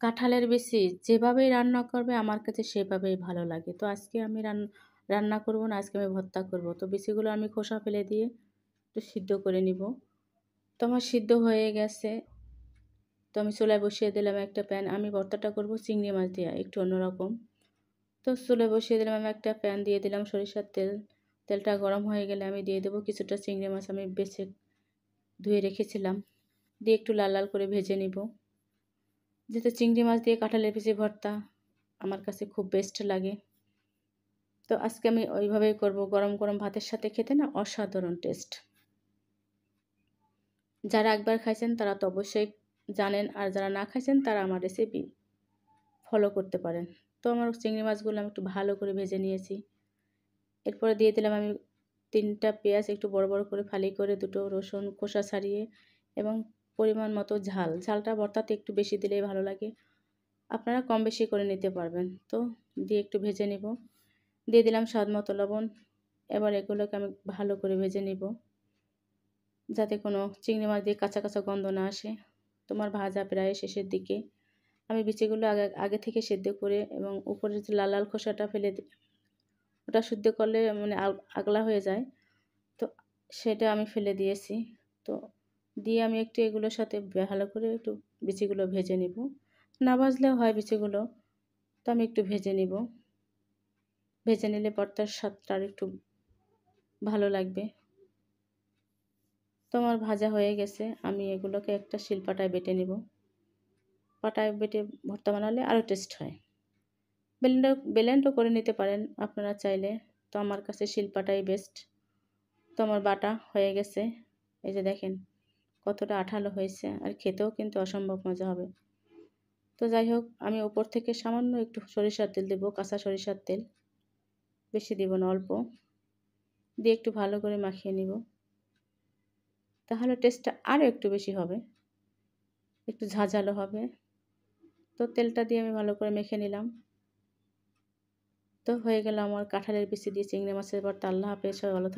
কাঁঠালের বিচি যেভাবেই রান্না করবে আমার কাছে সেভাবেই ভালো লাগে। তো আজকে আমি রান্না করব না, আজকে আমি ভর্তা করব। তো বিচিগুলো আমি খোসা ফেলে দিয়ে একটু সিদ্ধ করে নিব। তো আমার সিদ্ধ হয়ে গেছে। তো আমি চুলায় বসিয়ে দিলাম একটা প্যান। আমি ভর্তাটা করব চিংড়ি মাছ দিয়ে, একটু অন্যরকম। তো চুলায় বসিয়ে দিলাম আমি একটা প্যান, দিয়ে দিলাম সরিষার তেল। তেলটা গরম হয়ে গেলে আমি দিয়ে দেবো কিছুটা চিংড়ি মাছ আমি বেছে ধুয়ে রেখেছিলাম। দিয়ে একটু লাল লাল করে ভেজে নিব। যেহেতু চিংড়ি মাছ দিয়ে কাঁঠালের বিচি ভর্তা আমার কাছে খুব বেস্ট লাগে। তো আজকে আমি ওইভাবেই করব। গরম গরম ভাতের সাথে খেতে না অসাধারণ টেস্ট। যারা একবার খাইছেন তারা তো অবশ্যই জানেন, আর যারা না খাইছেন তারা আমার রেসিপি ফলো করতে পারেন। তো আমার চিংড়ি মাছগুলো আমি একটু ভালো করে ভেজে নিয়েছি। এরপরে দিয়ে দিলাম আমি 3টা পেঁয়াজ একটু বড় বড় করে ফালি করে, 2টো রসুন খোসা ছাড়িয়ে, এবং পরিমাণ মতো ঝাল। ঝালটা ভর্তাতে একটু বেশি দিলেই ভালো লাগে, আপনারা কম বেশি করে নিতে পারবেন। তো দিয়ে একটু ভেজে নেব। দিয়ে দিলাম স্বাদ মতো লবণ। এবার এগুলোকে আমি ভালো করে ভেজে নিব, যাতে কোনো চিংড়ি মাছ দিয়ে কাঁচা কাঁচা গন্ধ না আসে। তোমার ভাজা প্রায় শেষের দিকে। আমি বিচিগুলো আগে থেকে সেদ্ধ করে এবং উপরের যে লাল লাল খোসাটা ফেলে ওটা সিদ্ধ করলে মানে আগলা হয়ে যায়, তো সেটা আমি ফেলে দিয়েছি। তো দিয়ে আমি একটু এগুলোর সাথে ভালো করে একটু বিচিগুলো ভেজে নিব। না ভাজলেও হয় বিচিগুলো, তো আমি একটু ভেজে নিব। ভেজে নিলে ভর্তার স্বাদটা আর একটু ভালো লাগবে। তো আমার ভাজা হয়ে গেছে, আমি এগুলোকে একটা শিলপাটায় বেটে নিব। পাটায় বেটে ভর্তা বানালে আরও টেস্ট হয়। ব্লেন্ডও করে নিতে পারেন আপনারা চাইলে। তো আমার কাছে শিলপাটাই বেস্ট। তো আমার বাটা হয়ে গেছে। এই যে দেখেন কতটা আঠালো হয়েছে, আর খেতেও কিন্তু অসম্ভব মজা হবে। তো যাই হোক, আমি উপর থেকে সামান্য একটু সরিষার তেল দেবো, কাঁচা সরিষার তেল, বেশি দিব না, অল্প দিয়ে একটু ভালো করে মাখিয়ে নিব। তাহলে টেস্টটা আরও একটু বেশি হবে, একটু ঝাঁঝালো হবে। তো তেলটা দিয়ে আমি ভালো করে মেখে নিলাম। তো হয়ে গেল আমার কাঁঠালের বিচি দিয়ে চিংড়ি মাছের ভর্তা। আল্লাহ হাফেজ, সবাই ভালো থাকবেন।